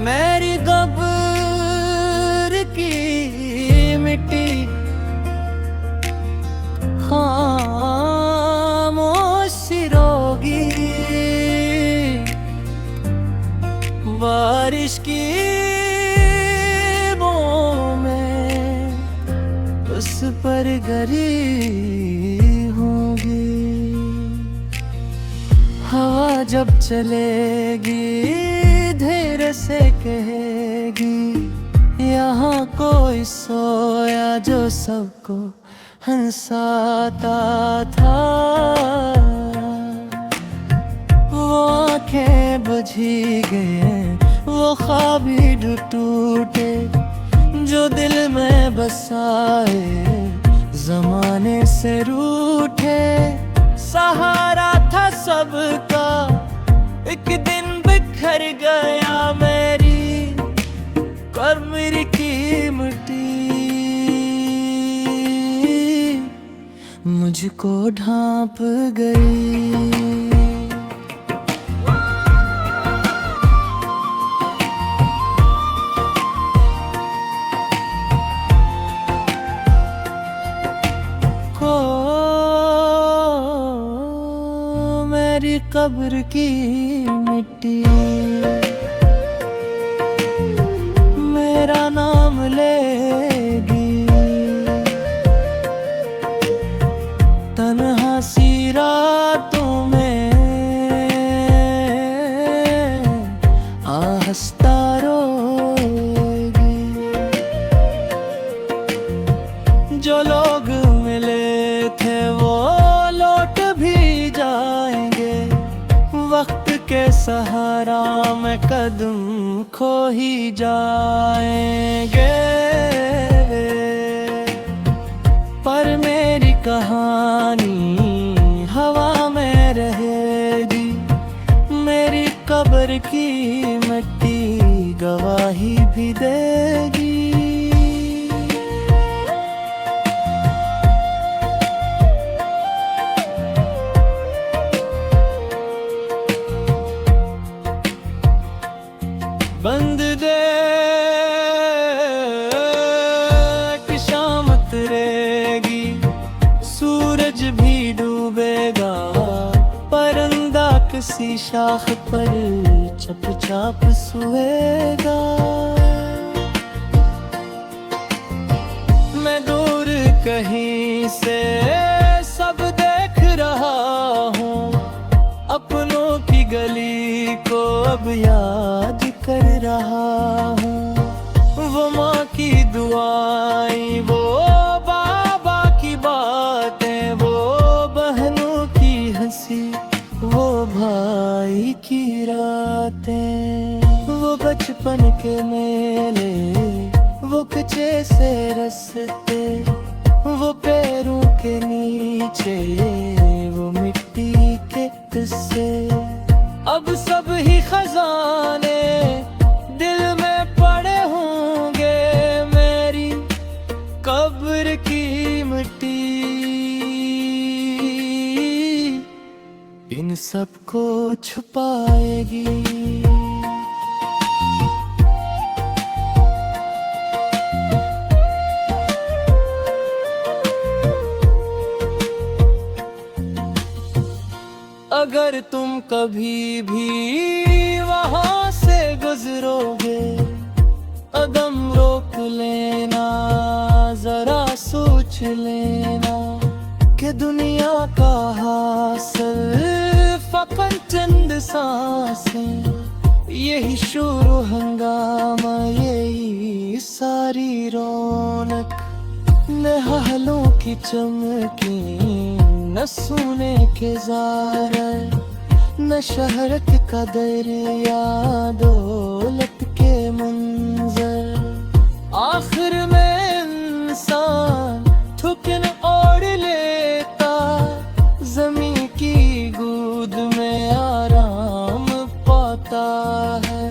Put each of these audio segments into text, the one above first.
मेरी कब्र की मिट्टी खामोश रोगी, बारिश की बूंदों में उस पर गिरी होंगी। हवा जब चलेगी धीरे से कहेगी, यहाँ कोई सोया जो सबको हंसाता था। वो आंखें बुझी गए, वो ख्वाब ही टूटे जो दिल में बसाए जमाने से रूठे। सहारा था सबका, एक दिन बिखर गया मेरी कब्र की मिट्टी, मुझको ढांप गई। मेरी कब्र की मिट्टी मेरा नाम लेगी, तन्हा सी रातों में आहस्ता रोएगी। जो लोग मिले थे वो लौट भी जाएंगे, वक्त के सहारा में कदम खो ही जाएंगे। पर मेरी कहानी हवा में रहेगी, मेरी कब्र की मिट्टी गवाही भी देगी। बंद देख शाम उतरेगी, सूरज भी डूबेगा, परिंदा किसी शाख पर चुपचाप सोएगा। मैं दूर कहीं से सब देख रहा हूँ, अपनों की गली को अब याद कर रहा हूँ। वो माँ की दुआएं, वो बाबा की बातें, वो बहनों की हंसी, वो भाई की रातें, वो बचपन के मेले, वो कच्चे से रास्ते, वो पैरों के नीचे वो मिट्टी के किस्से। अब सब ही खजाने दिल में पड़े होंगे, मेरी कब्र की मिट्टी इन सबको छुपाएगी। अगर तुम कभी भी वहां से गुजरोगे, कदम रोक लेना, जरा सोच लेना कि दुनिया का हासिल फकत चंद सांसें, यही शोर हंगामा, यही सारी रौनक, नहालों की चमकी, न सोने के ज़ारे, न शहरत का दरिया, दौलत के मंजर। आखिर में इंसान ठुकन ओढ़ लेता, ज़मीं की गोद में आराम पाता है।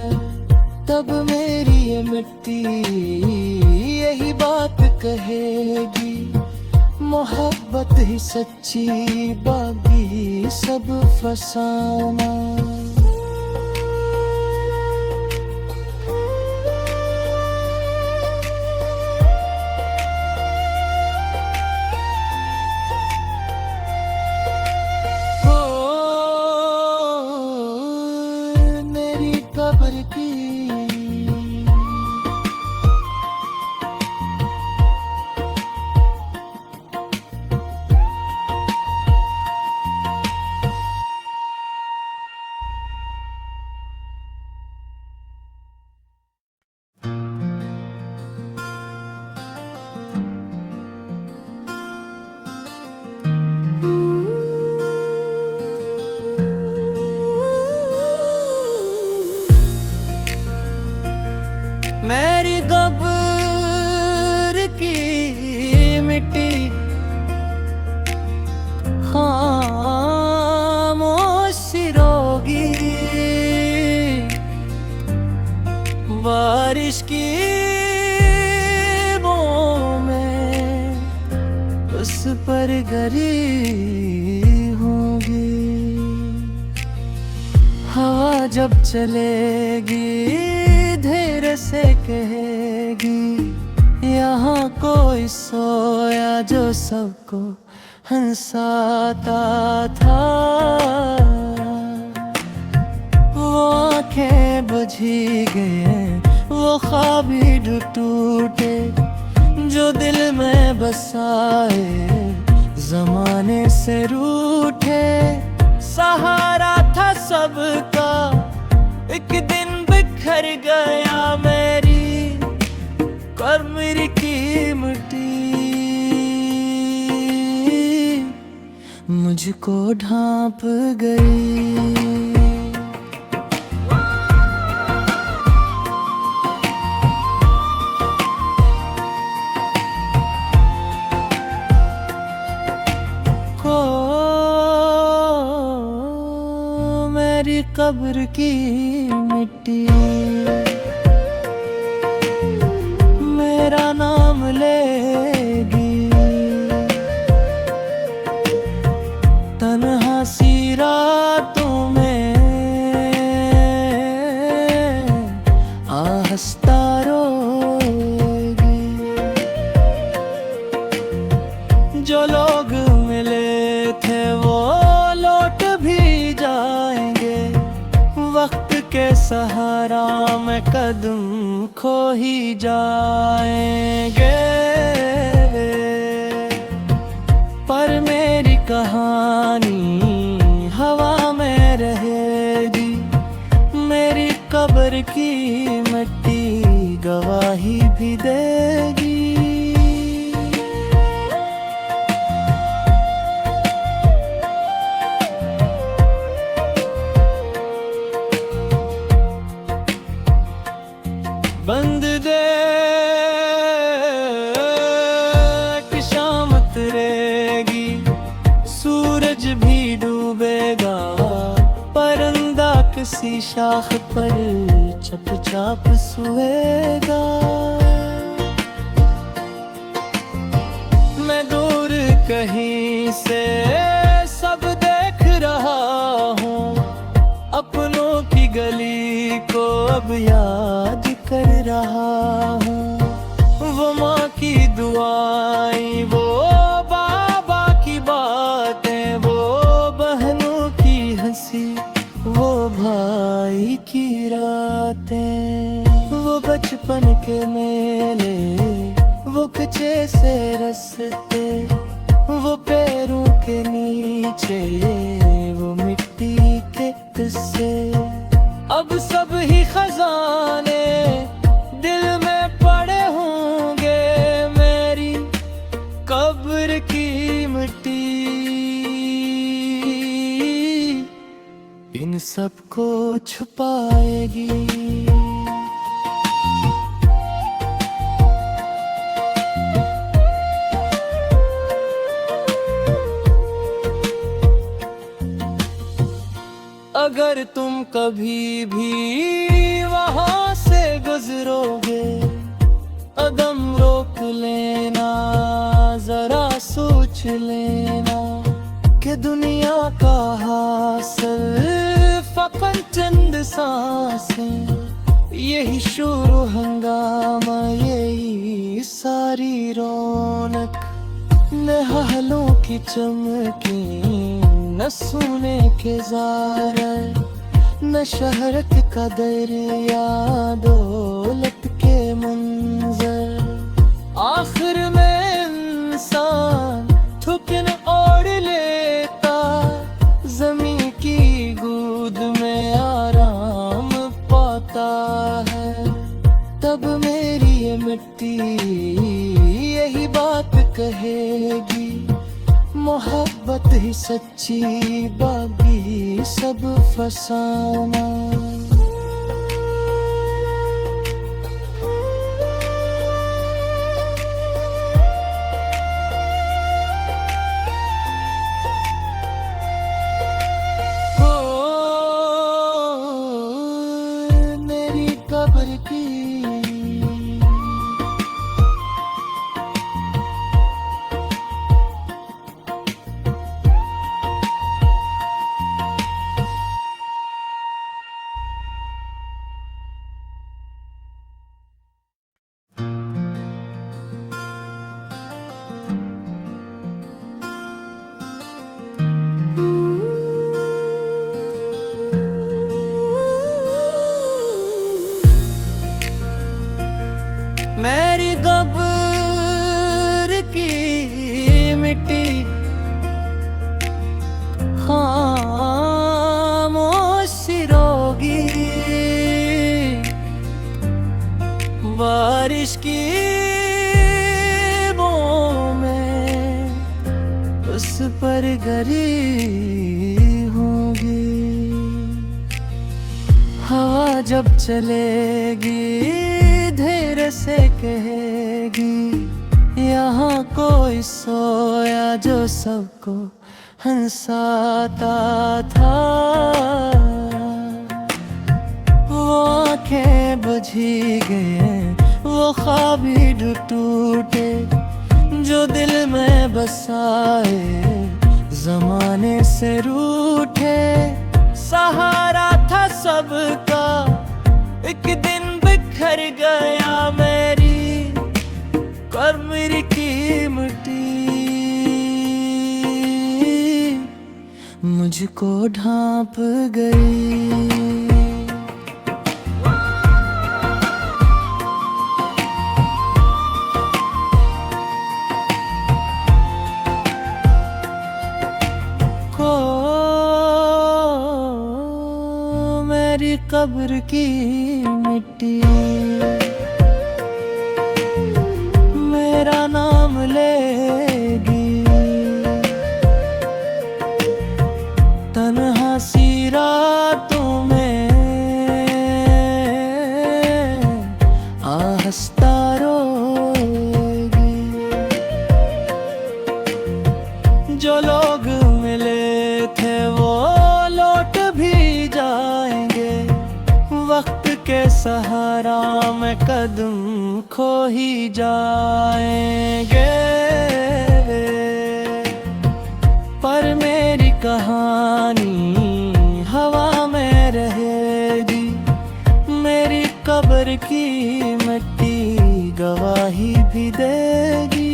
तब मेरी ये मिट्टी यही बात कहेगी, मोहब्बत ही सच्ची, बाकी सब फसाना। मेरी कब्र की मिट्टी खामोश रोगी, बारिश की बूंद में उस पर गिरी होगी। हवा जब चलेगी धीरे से कहेगी, यहाँ कोई सोया जो सबको हंसाता था। वो आंखें बुझी गए, वो ख्वाब ही टूटे जो दिल में बसाए जमाने से रूठे। सहारा था सबका, एक दिन बिखर गया मेरी कब्र की मिट्टी, मुझको ढांप गई। मेरी कब्र की मिट्टी मेरा नाम लेगी, तन्हा सी रातों में आहस्ता रोएगी। जो लोग मिले थे वो लौट भी जाएंगे, वक्त के सहारा में कदम खो ही जाएंगे। पर मेरी कहानी हवा में रहेगी, मेरी कब्र की मिट्टी गवाही भी देगी। बंद देख शाम उतरेगी, सूरज भी डूबेगा, परिंदा किसी शाख पर चुपचाप सोएगा। मैं दूर कहीं से सब देख रहा हूँ, अपनों की गली को अब याद कर रहा हूँ। वो माँ की दुआएं, वो बाबा की बातें, वो बहनों की हंसी, वो भाई की रातें, वो बचपन के मेले, वो कच्चे से रास्ते, वो पैरों के नीचे वो मिट्टी के किस्से। अब सब ही खजाने दिल में पड़े होंगे, मेरी कब्र की मिट्टी इन सबको छुपाएगी। अगर तुम कभी भी वहां से गुजरोगे, कदम रोक लेना, जरा सोच लेना कि दुनिया का हासिल फकत चंद सांसें, यही शोर हंगामा, यही सारी रौनक, नहालों की चमकी, न सोने के ज़ारे, न शहरत का दरिया दौलत के मंजर। आखिर में इंसान थुकन ओढ़ लेता, जमीन की गोद में आराम पाता है। तब मेरी ये मिट्टी यही बात कहेगी, मोहब्बत ही सच्ची, बाकी सब फसाना। मेरी कब्र की मेरी कब्र की मिट्टी खामोश रोगी, बारिश की बूंदों में उस पर गिरी होगी। हवा जब चलेगी धीरे से कहेगी, यहाँ कोई सोया जो सबको हंसाता था। वो आंखें बुझी गए, वो ख्वाब ही टूटे जो दिल में बसाए, जमाने से रूठे। सहारा था सबका, एक दिन बिखर गया मेरी कब्र की मिट्टी, मुझको ढांप गई। मेरी कब्र की मिट्टी मेरा नाम लेगी, तन्हा सी रातों में आहस्ता रोएगी। जो लोग मिले थे वो लौट भी जाएंगे, वक्त के सहारा में कदम खो ही जाएंगे। पर मेरी कहानी हवा में रहेगी, मेरी कब्र की मिट्टी गवाही भी देगी।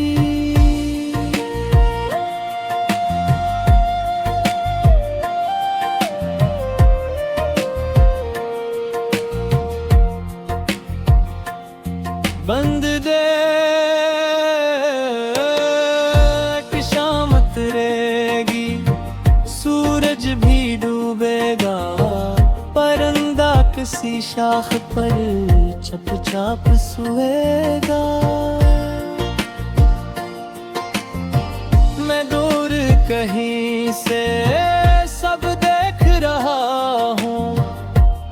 बंद देख शाम उतरेगी, सूरज भी डूबेगा, परिंदा किसी शाख पर चुपचाप सोएगा। मैं दूर कहीं से सब देख रहा हूँ,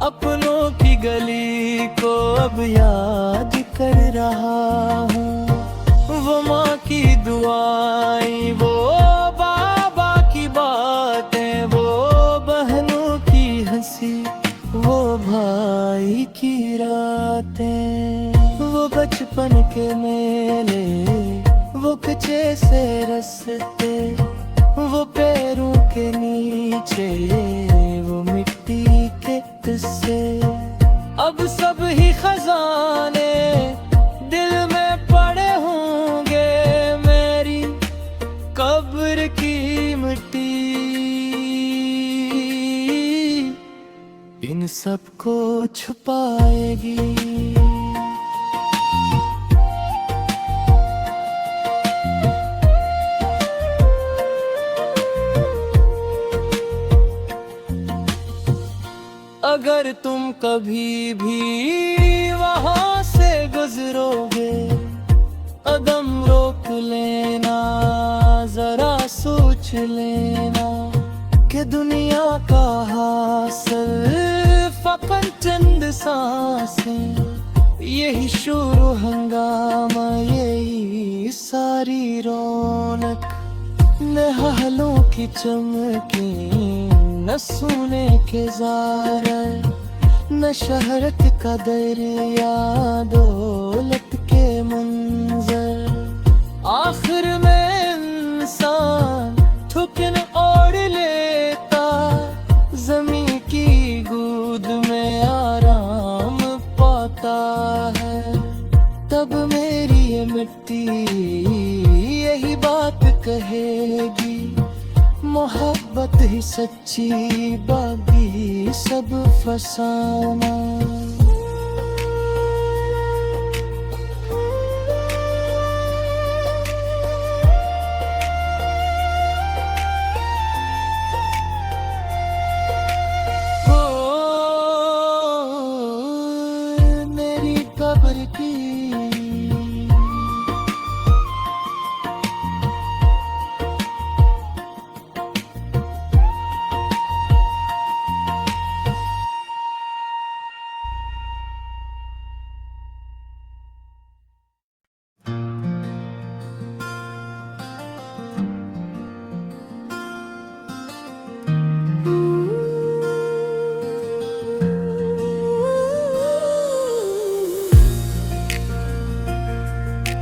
अपनों की गली को अब याद कर रहा हूँ। वो माँ की दुआएं, वो बाबा की बातें, वो बहनों की हंसी, वो भाई की रातें, वो बचपन के मेले, वो कच्चे से रास्ते, वो पैरों के नीचे वो मिट्टी के किस्से। अब सब ही खजाने दिल में पड़े होंगे, मेरी कब्र की मिट्टी कभी भी वहां से गुजरोगे, कदम रोक लेना, जरा सोच लेना कि दुनिया का हासिल फकत चंद सांसें, यही शोर हंगामा, यही सारी रौनक, न हलों की चमके, न सोने के ज़ारे, न शहरत का दरिया, दौलत के मंजर। आखिर में इंसान ठुकन ओढ़ लेता, ज़मीं की गोद में आराम पाता है। तब मेरी ये मिट्टी यही बात कहेगी, मोहब्बत ही सच्ची, बाकी सब फसाना। मेरी कब्र की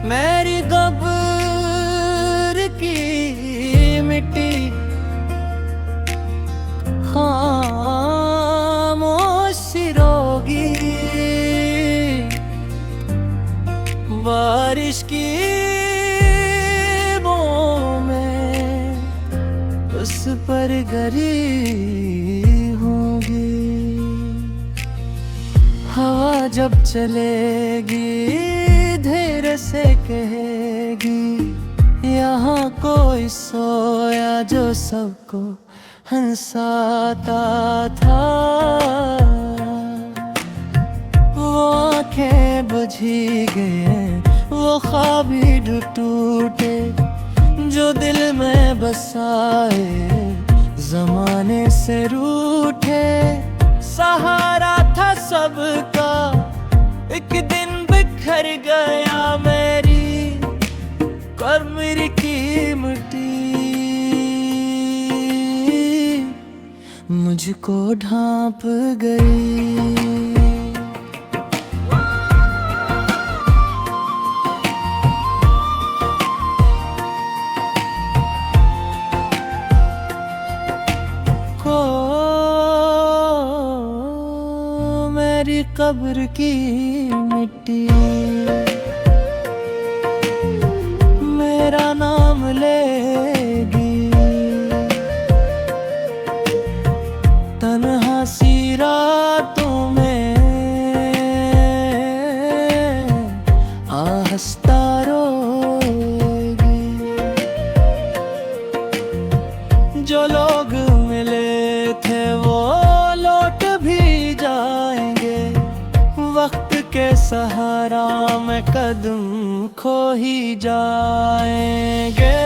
मेरी कब्र की मिट्टी खामोश रोगी, बारिश की बूंदों में उस पर गिरी होंगी। हवा जब चलेगी धीरे से कहेगी, यहाँ कोई सोया जो सबको हंसाता था। वो आंखें बुझी गए, वो ख्वाब ही टूटे, जो दिल में बसाए जमाने से रूठे। सहारा था सबका, एक दिन बिखर गया मेरी कब्र की मिट्टी, मुझको ढांप गई। मेरी कब्र की मिट्टी मेरा नाम लेगी, तन्हा सी रातों में आहस्ता रोएगी। जो लोग मिले थे वो लौट भी जाएंगे, वक्त के सहारा में कदम खो ही जाएंगे।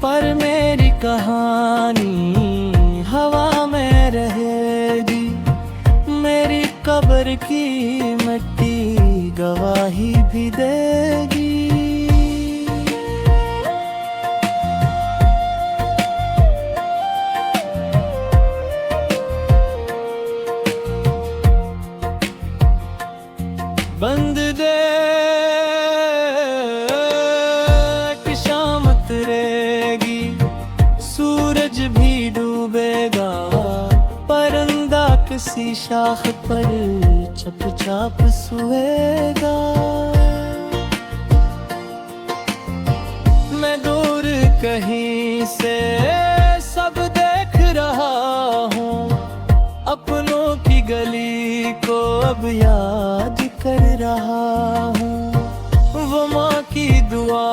पर मेरी कहानी हवा में रहेगी, मेरी कब्र की मिट्टी गवाही भी देगी। बंद दे कि शाम उतरेगी, सूरज भी डूबेगा, परिंदा किसी शाख पर चुपचाप सोएगा। मैं दूर कहीं से सब देख रहा हूँ, अपनों की गली को अब याद कर रहा हूँ। वो माँ की दुआ